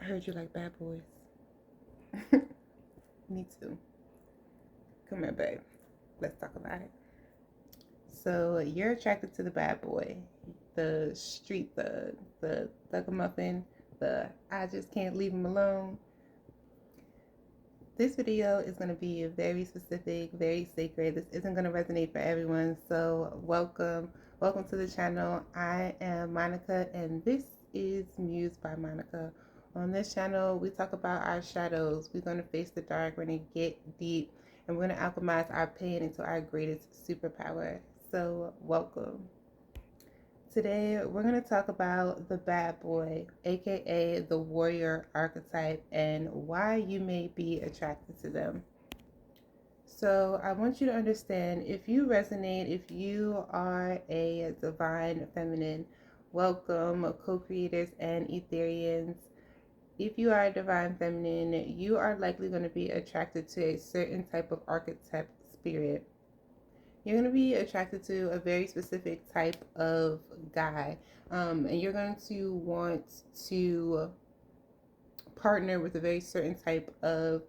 I heard you like bad boys. Me too. Come here, babe. Let's talk about it. So you're attracted to the bad boy, the street thug, the thuggamuffin, the I just can't leave him alone. This video is going to be very specific, very sacred. This isn't going to resonate for everyone. So welcome to the channel. I am Monica and this is Muse by Monica. On this channel, we talk about our shadows. We're going to face the dark. We're going to get deep and we're going to alchemize our pain into our greatest superpower. So welcome. Today, we're going to talk about the bad boy, aka the warrior archetype, and why you may be attracted to them. So I want you to understand, if you resonate, if you are a divine feminine, welcome co-creators and Etherians. If you are a divine feminine, you are likely going to be attracted to a certain type of archetype spirit. You're going to be attracted to a very specific type of guy, and you're going to want to partner with a very certain type of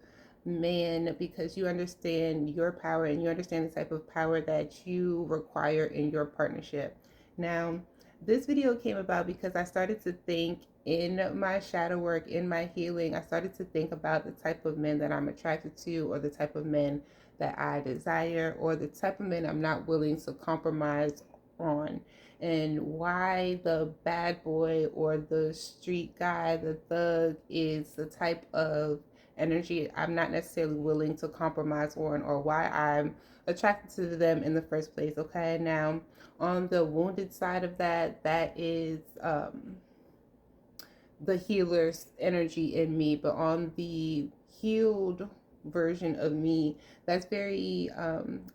man because you understand your power and you understand the type of power that you require in your partnership. Now, this video came about because I started to think in my shadow work, in my healing, I started to think about the type of men that I'm attracted to, or the type of men that I desire, or the type of men I'm not willing to compromise on, and why the bad boy or the street guy, the thug, is the type of energy I'm not necessarily willing to compromise on, or why I'm attracted to them in the first place. Okay, now on the wounded side of that, that is the healer's energy in me, but on the healed version of me, that's very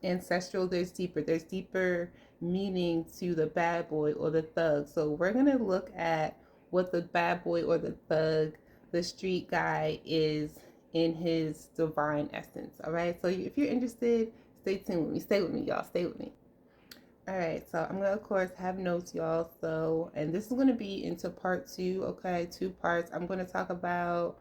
ancestral. There's deeper meaning to the bad boy or the thug. So we're gonna look at what the bad boy or the thug, the street guy, is in his divine essence. All right, so if you're interested, stay tuned with me. Stay with me, y'all. Stay with me. All right, so I'm gonna of course have notes, y'all. So, and this is gonna be into part 2. Okay, 2 parts. I'm gonna talk about,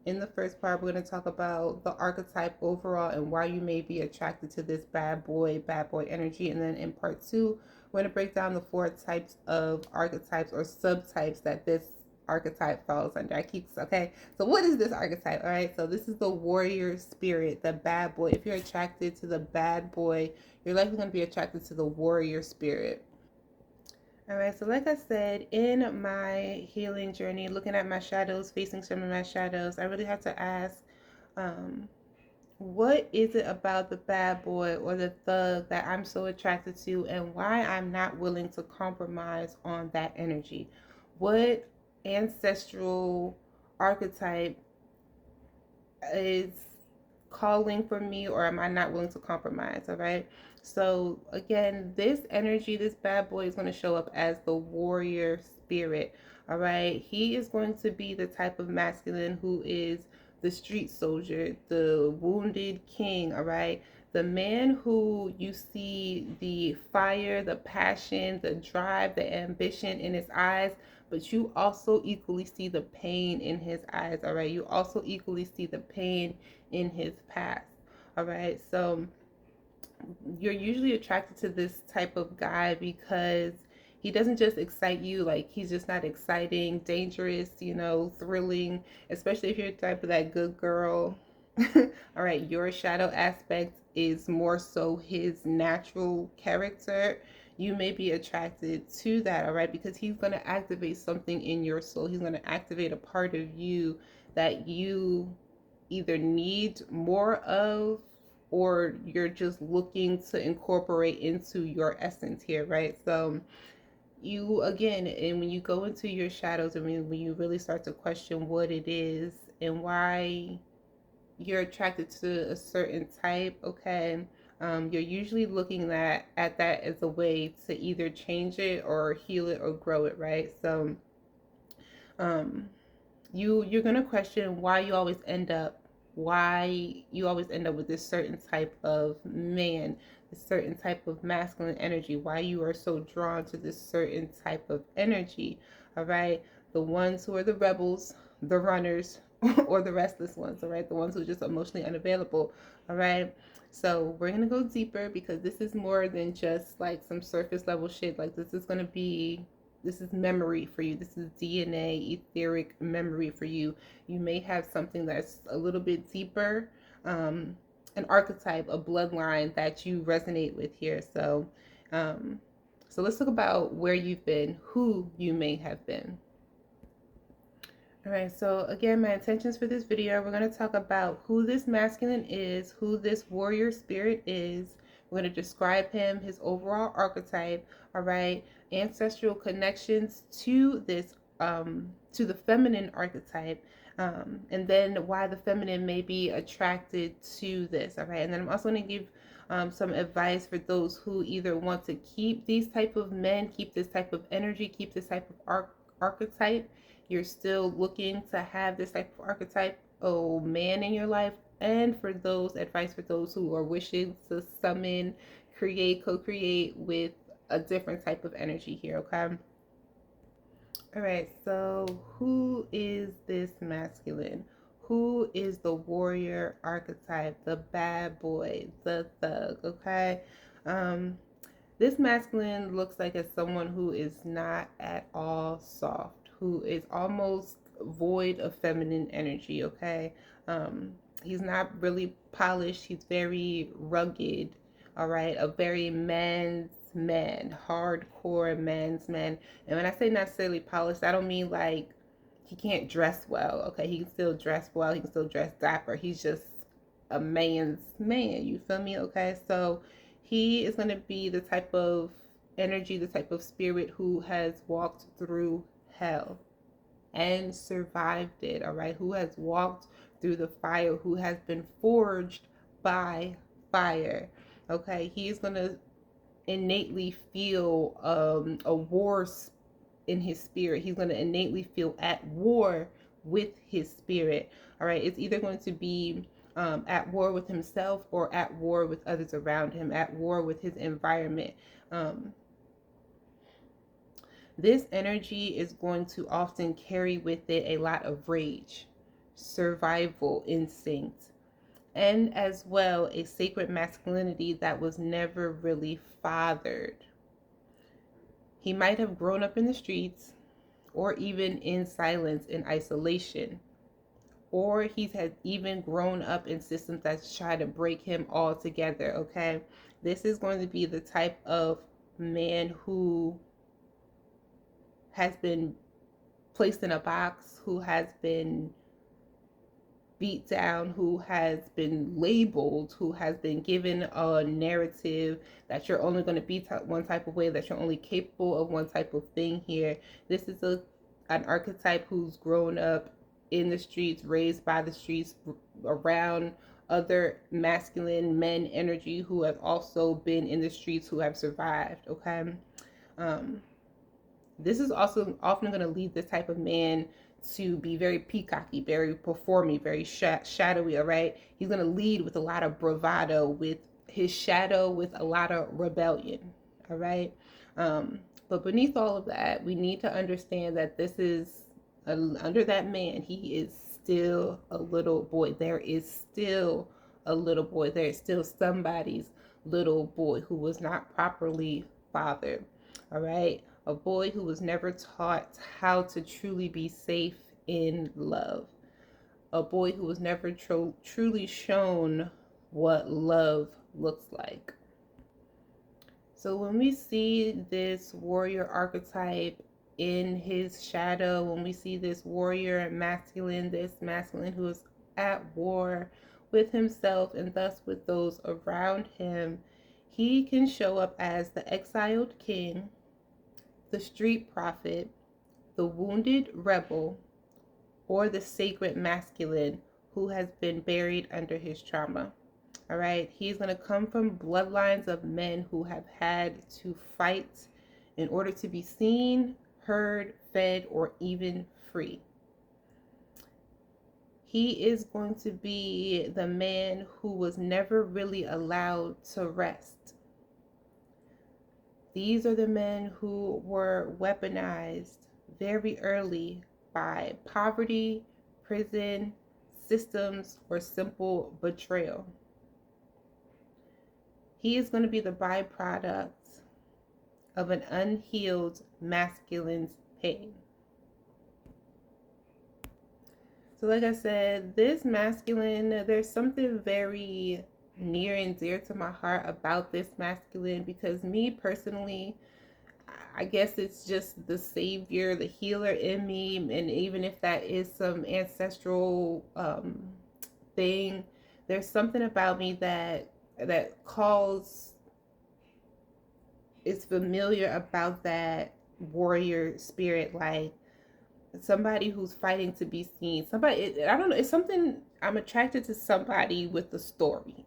in the first part, we're gonna talk about the archetype overall and why you may be attracted to this bad boy energy. And then in part 2, we're gonna break down the 4 types of archetypes or subtypes that this archetype falls under. Okay, so what is this archetype? All right, so this is the warrior spirit, the bad boy. If you're attracted to the bad boy, you're likely going to be attracted to the warrior spirit. All right, so like I said, in my healing journey, looking at my shadows, facing some of my shadows, I really had to ask, what is it about the bad boy or the thug that I'm so attracted to, and why I'm not willing to compromise on that energy? What ancestral archetype is calling for me, or am I not willing to compromise? All right, so again, this energy, this bad boy, is going to show up as the warrior spirit. All right, he is going to be the type of masculine who is the street soldier, the wounded king. All right, the man who you see the fire, the passion, the drive, the ambition in his eyes, but you also equally see the pain in his eyes. All right, you also equally see the pain in his past. All right, so you're usually attracted to this type of guy because he doesn't just excite you. Like, he's just not exciting, dangerous, thrilling, especially if you're the type of that good girl. All right, your shadow aspect is more so his natural character. You may be attracted to that, all right, because he's going to activate something in your soul. He's going to activate a part of you that you either need more of, or you're just looking to incorporate into your essence here, right? So you, again, and when you go into your shadows, and when you really start to question what it is and why you're attracted to a certain type, okay, you're usually looking at that as a way to either change it or heal it or grow it, right? So you're gonna question why you always end up with this certain type of man, this certain type of masculine energy, why you are so drawn to this certain type of energy. All right, the ones who are the rebels, the runners or the restless ones, all right? The ones who are just emotionally unavailable, all right? So we're going to go deeper because this is more than just like some surface level shit. Like this is going to be, this is memory for you. This is DNA, etheric memory for you. You may have something that's a little bit deeper, an archetype, a bloodline that you resonate with here. So let's talk about where you've been, who you may have been. All right, so again, my intentions for this video, we're going to talk about who this masculine is, who this warrior spirit is. We're going to describe him, his overall archetype, all right, ancestral connections to this, to the feminine archetype, and then why the feminine may be attracted to this, all right. And then I'm also going to give some advice for those who either want to keep these type of men, keep this type of energy, keep this type of archetype. You're still looking to have this type of archetype, oh man, in your life. And for those, advice for those who are wishing to summon, create, co-create with a different type of energy here, okay? All right, so who is this masculine? Who is the warrior archetype, the bad boy, the thug, okay? This masculine looks like it's someone who is not at all soft, who is almost void of feminine energy, okay? He's not really polished. He's very rugged, all right? A very man's man, hardcore man's man. And when I say not necessarily polished, I don't mean like he can't dress well, okay? He can still dress well. He can still dress dapper. He's just a man's man, you feel me, okay? So he is going to be the type of energy, the type of spirit who has walked through hell and survived it, all right? Who has walked through the fire, who has been forged by fire, okay? He's going to innately feel a war in his spirit. He's going to innately feel at war with his spirit, all right? It's either going to be at war with himself or at war with others around him, at war with his environment. This energy is going to often carry with it a lot of rage, survival instinct, and as well a sacred masculinity that was never really fathered. He might have grown up in the streets or even in silence and isolation, or he has even grown up in systems that try to break him altogether, okay? This is going to be the type of man who has been placed in a box, who has been beat down, who has been labeled, who has been given a narrative that you're only going to be one type of way, that you're only capable of one type of thing here. This is an archetype who's grown up in the streets, raised by the streets, around other masculine men energy who have also been in the streets, who have survived, okay? This is also often going to lead this type of man to be very peacocky, very performy, very shadowy, all right? He's going to lead with a lot of bravado, with his shadow, with a lot of rebellion, all right? But beneath all of that, we need to understand that this is, under that man, he is still a little boy. There is still a little boy. There is still somebody's little boy who was not properly fathered, all right? A boy who was never taught how to truly be safe in love. A boy who was never truly shown what love looks like. So when we see this warrior archetype in his shadow, when we see this warrior masculine, this masculine who is at war with himself and thus with those around him, he can show up as the exiled king, the street prophet, the wounded rebel, or the sacred masculine who has been buried under his trauma. All right, he's going to come from bloodlines of men who have had to fight in order to be seen, heard, fed, or even free. He is going to be the man who was never really allowed to rest. These are the men who were weaponized very early by poverty, prison, systems, or simple betrayal. He is going to be the byproduct of an unhealed masculine's pain. So like I said, this masculine, there's something very near and dear to my heart about this masculine, because me personally, I guess it's just the savior, the healer in me. And even if that is some ancestral thing, there's something about me that calls, is familiar about that warrior spirit, like somebody who's fighting to be seen. Somebody, I don't know, it's something, I'm attracted to somebody with a story.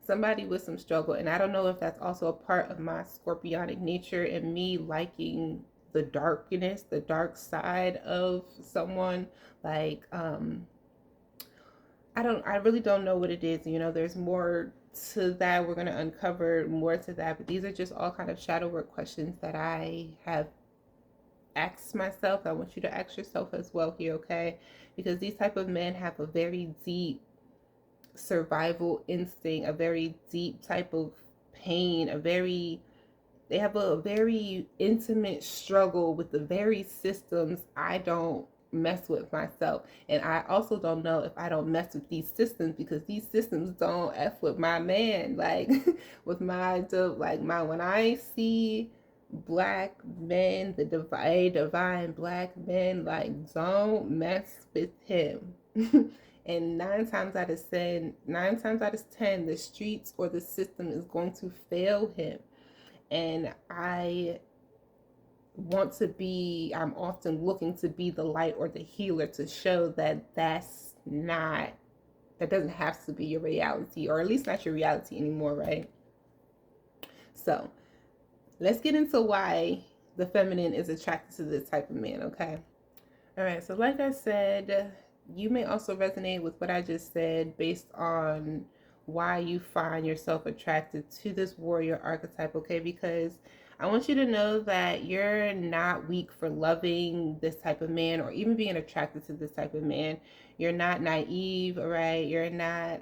Somebody with some struggle. And I don't know if that's also a part of my scorpionic nature and me liking the darkness, the dark side of someone. Like I really don't know what it is. You know, there's more to that. We're going to uncover more to that, but these are just all kind of shadow work questions that I have ask myself. I want you to ask yourself as well here, okay? Because these type of men have a very deep survival instinct, a very deep type of pain, they have a very intimate struggle with the very systems I don't mess with myself. And I also don't know if I don't mess with these systems, because these systems don't F with my man. Like with when I see black men, the divine black men, like, don't mess with him. And nine times out of ten, the streets or the system is going to fail him. And I'm often looking to be the light or the healer to show that that doesn't have to be your reality, or at least not your reality anymore, right? So let's get into why the feminine is attracted to this type of man, okay? All right, so like I said, you may also resonate with what I just said based on why you find yourself attracted to this warrior archetype, okay? Because I want you to know that you're not weak for loving this type of man or even being attracted to this type of man. You're not naive, all right? You're not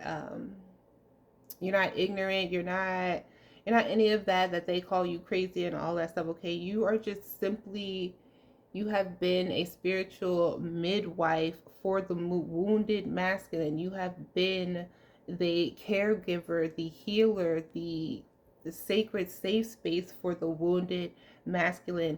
ignorant. You're not any of that they call you crazy and all that stuff, okay? You are just simply, you have been a spiritual midwife for the wounded masculine. You have been the caregiver, the healer, the sacred safe space for the wounded masculine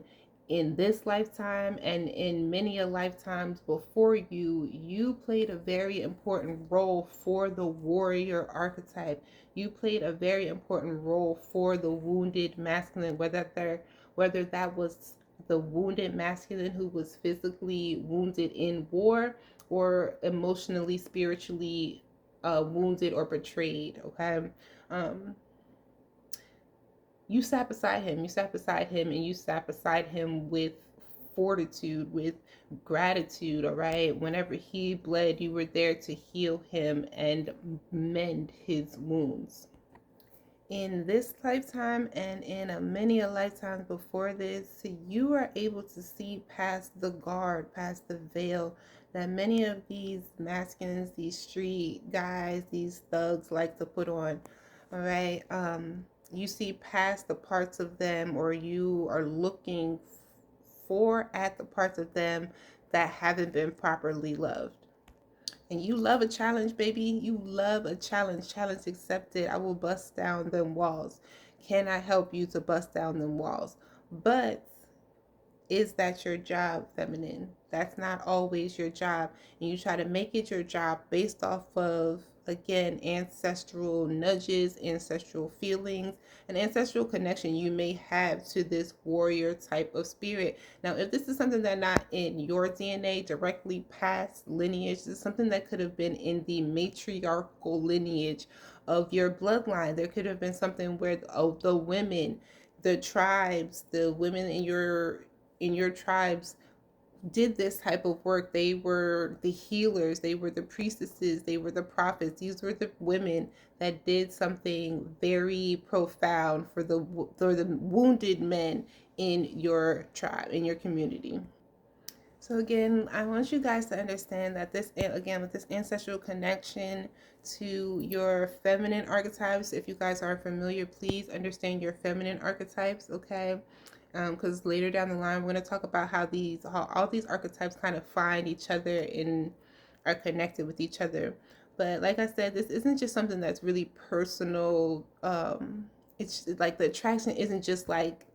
in this lifetime and in many a lifetimes before you. You played a very important role for the warrior archetype. You played a very important role for the wounded masculine, whether that was the wounded masculine who was physically wounded in war or emotionally, spiritually wounded or betrayed, okay? You sat beside him, and you sat beside him with fortitude, with gratitude, all right? Whenever he bled, you were there to heal him and mend his wounds. In this lifetime and in many a lifetimes before this, you are able to see past the guard, past the veil that many of these masculines, these street guys, these thugs like to put on, all right? You see past the parts of them, or you are looking at the parts of them that haven't been properly loved. And you love a challenge, baby. You love a challenge. Challenge accepted. I will bust down them walls. Can I help you to bust down them walls? But is that your job, feminine? That's not always your job. And you try to make it your job based off of, again, ancestral nudges, ancestral feelings, an ancestral connection you may have to this warrior type of spirit. Now, if this is something that's not in your DNA, directly past lineage, this is something that could have been in the matriarchal lineage of your bloodline. There could have been something where the women, the tribes, the women in your tribes did this type of work. They were the healers, they were the priestesses, they were the prophets. These were the women that did something very profound for the wounded men in your tribe, in your community. So again, I want you guys to understand that this, again, with this ancestral connection to your feminine archetypes, if you guys aren't familiar, please understand your feminine archetypes, okay? Because later down the line, we're going to talk about how all these archetypes kind of find each other and are connected with each other. But like I said, this isn't just something that's really personal. It's like the attraction isn't just like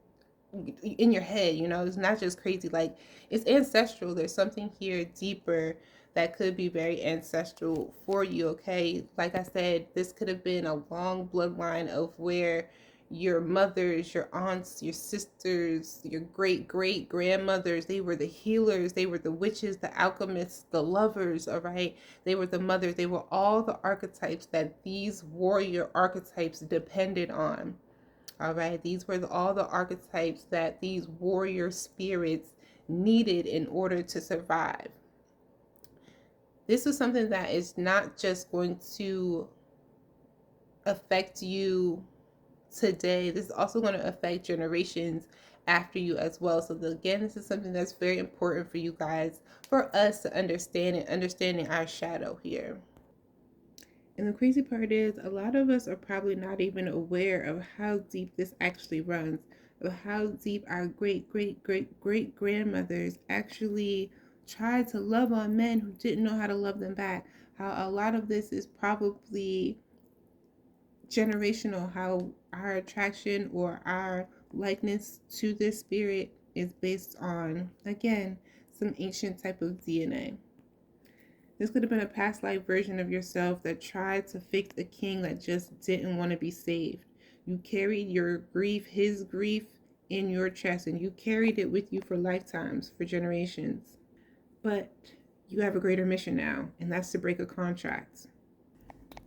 in your head, you know. It's not just crazy, like it's ancestral. There's something here deeper that could be very ancestral for you, okay? Like I said, this could have been a long bloodline of where your mothers, your aunts, your sisters, your great great grandmothers, they were the healers, they were the witches, the alchemists, the lovers, all right? They were the mothers, they were all the archetypes that these warrior archetypes depended on. All right, these were all the archetypes that these warrior spirits needed in order to survive. This is something that is not just going to affect you today, this is also going to affect generations after you as well. So again, this is something that's very important for you guys, for us to understand, and understanding our shadow here. And the crazy part is, a lot of us are probably not even aware of how deep this actually runs, of how deep our great, great, great, great grandmothers actually tried to love on men who didn't know how to love them back. How a lot of this is probably generational, how our attraction or our likeness to this spirit is based on, again, some ancient type of DNA. This could have been a past life version of yourself that tried to fix a king that just didn't want to be saved. You carried your grief, his grief, in your chest, and you carried it with you for lifetimes, for generations. But you have a greater mission now, and that's to break a contract.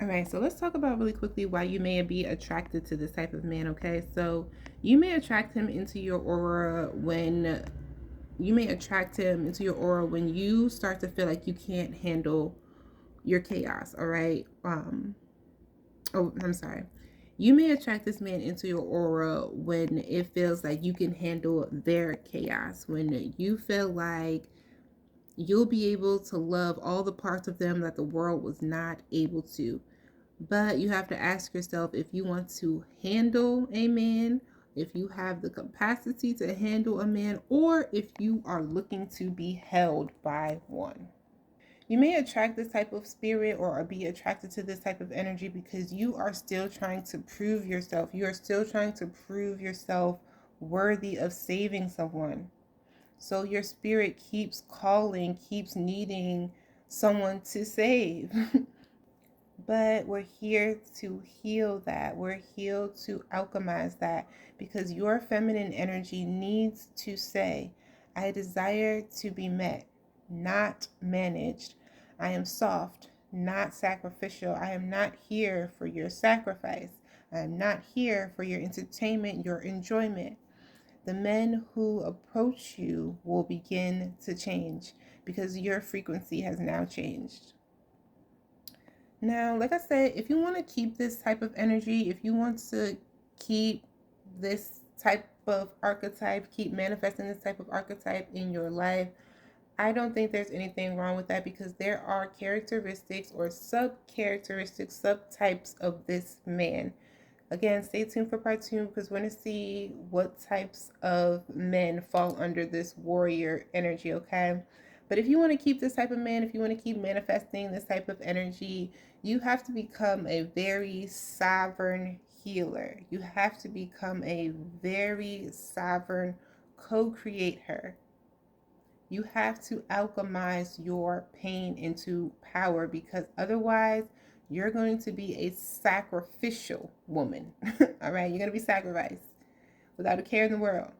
All right, so let's talk about really quickly why you may be attracted to this type of man, okay? So you may attract him into your aura when you start to feel like you can't handle your chaos, all right? You may attract this man into your aura when it feels like you can handle their chaos, when you feel like you'll be able to love all the parts of them that the world was not able to. But you have to ask yourself if you want to handle a man, if you have the capacity to handle a man, or if you are looking to be held by one. You may attract this type of spirit or be attracted to this type of energy because you are still trying to prove yourself. You are still trying to prove yourself worthy of saving someone. So your spirit keeps calling, keeps needing someone to save. But we're here to heal that. We're here to alchemize that, because your feminine energy needs to say, I desire to be met, not managed. I am soft, not sacrificial. I am not here for your sacrifice. I am not here for your entertainment, your enjoyment. The men who approach you will begin to change because your frequency has now changed. Now, like I said, if you want to keep this type of energy, if you want to keep this type of archetype, keep manifesting this type of archetype in your life, I don't think there's anything wrong with that, because there are characteristics or sub-characteristics, subtypes of this man. Again, stay tuned for part 2, because we're going to see what types of men fall under this warrior energy, okay? But if you want to keep this type of man, if you want to keep manifesting this type of energy, you have to become a very sovereign healer. You have to become a very sovereign co-creator. You have to alchemize your pain into power, because otherwise you're going to be a sacrificial woman. All right, you're going to be sacrificed without a care in the world,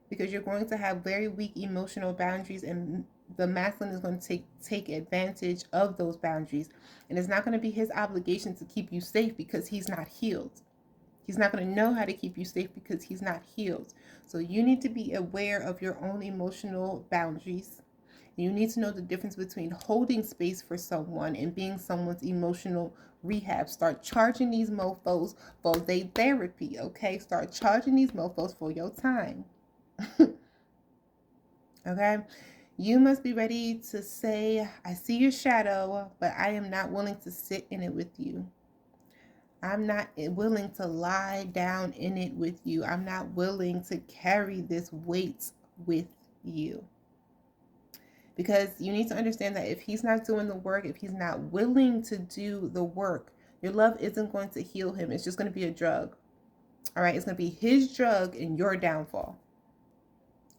because you're going to have very weak emotional boundaries, and the masculine is going to take advantage of those boundaries. And it's not going to be his obligation to keep you safe because he's not healed. He's not going to know how to keep you safe because he's not healed. So you need to be aware of your own emotional boundaries. You need to know the difference between holding space for someone and being someone's emotional rehab. Start charging these mofos for their therapy, okay? Start charging these mofos for your time. Okay? You must be ready to say, I see your shadow, but I am not willing to sit in it with you. I'm not willing to lie down in it with you. I'm not willing to carry this weight with you. Because you need to understand that if he's not doing the work, if he's not willing to do the work, your love isn't going to heal him. It's just going to be a drug. All right? It's going to be his drug and your downfall.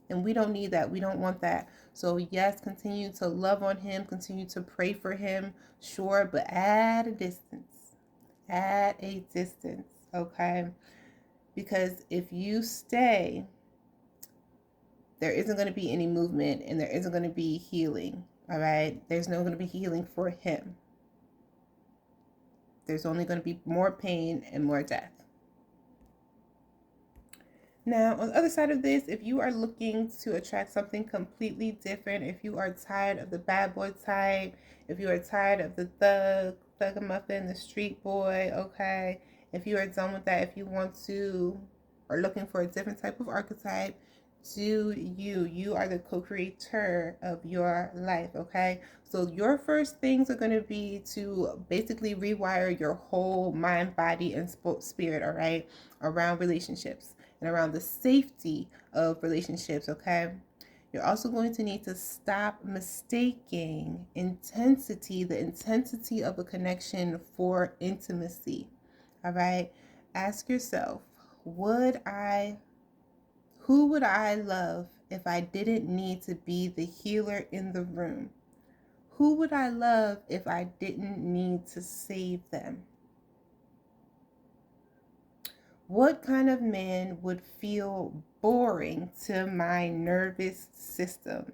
And we don't need that. We don't want that. So yes, continue to love on him. Continue to pray for him. Sure, but at a distance. At a distance, okay? Because if you stay, there isn't going to be any movement and there isn't going to be healing, all right? There's no going to be healing for him. There's only going to be more pain and more death. Now, on the other side of this, if you are looking to attract something completely different, if you are tired of the bad boy type, if you are tired of the thuggamuffin, the street boy, okay? If you are done with that, if you want to, or looking for a different type of archetype, do you. You are the co-creator of your life, okay? So your first things are going to be to basically rewire your whole mind, body, and spirit, all right, around relationships and around the safety of relationships, okay? You're also going to need to stop mistaking intensity, the intensity of a connection, for intimacy, all right? Ask yourself, who would I love if I didn't need to be the healer in the room? Who would I love if I didn't need to save them? What kind of man would feel boring to my nervous system,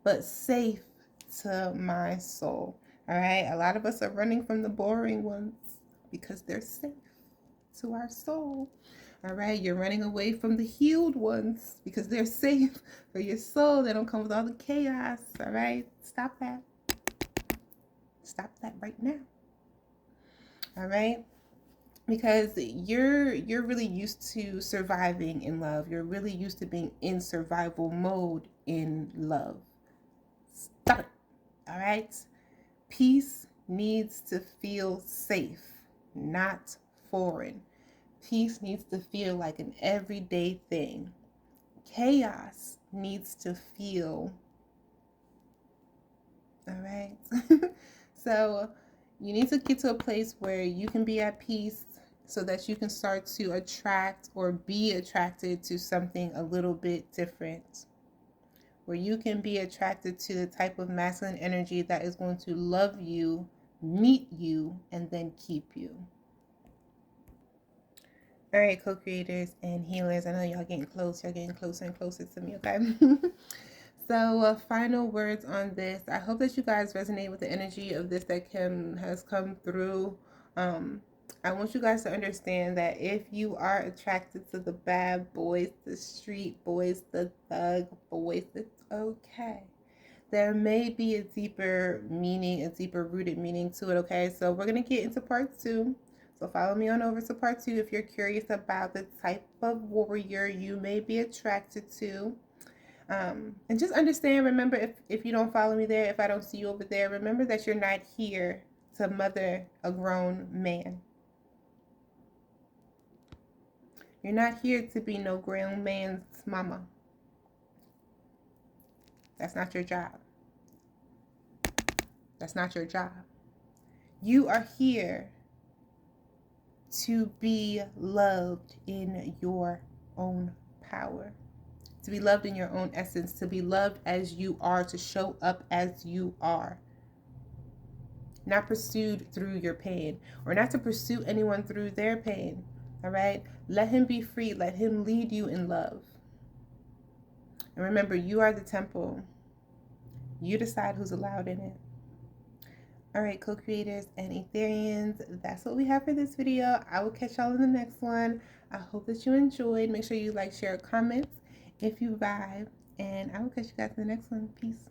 but safe to my soul? All right, a lot of us are running from the boring ones because they're safe to our soul. All right, you're running away from the healed ones because they're safe for your soul. They don't come with all the chaos. All right, stop that. Stop that right now. All right. Because you're really used to surviving in love. You're really used to being in survival mode in love. Stop it. All right? Peace needs to feel safe, not foreign. Peace needs to feel like an everyday thing. Chaos needs to feel, all right? So you need to get to a place where you can be at peace, so that you can start to attract or be attracted to something a little bit different. Where you can be attracted to the type of masculine energy that is going to love you, meet you, and then keep you. All right, co-creators and healers, I know y'all getting close. Y'all getting closer and closer to me, okay? So final words on this. I hope that you guys resonate with the energy of this that has come through. I want you guys to understand that if you are attracted to the bad boys, the street boys, the thug boys, it's okay. There may be a deeper meaning, a deeper rooted meaning to it, okay? So we're going to get into part 2. So follow me on over to part 2 if you're curious about the type of warrior you may be attracted to. And just understand, remember, if you don't follow me there, if I don't see you over there, remember that you're not here to mother a grown man. You're not here to be no grown man's mama. That's not your job. That's not your job. You are here to be loved in your own power, to be loved in your own essence, to be loved as you are, to show up as you are. Not pursued through your pain, or not to pursue anyone through their pain. All right? Let him be free. Let him lead you in love. And remember, you are the temple. You decide who's allowed in it. All right, co-creators and Etherians, that's what we have for this video. I will catch y'all in the next one. I hope that you enjoyed. Make sure you like, share, comment if you vibe. And I will catch you guys in the next one. Peace.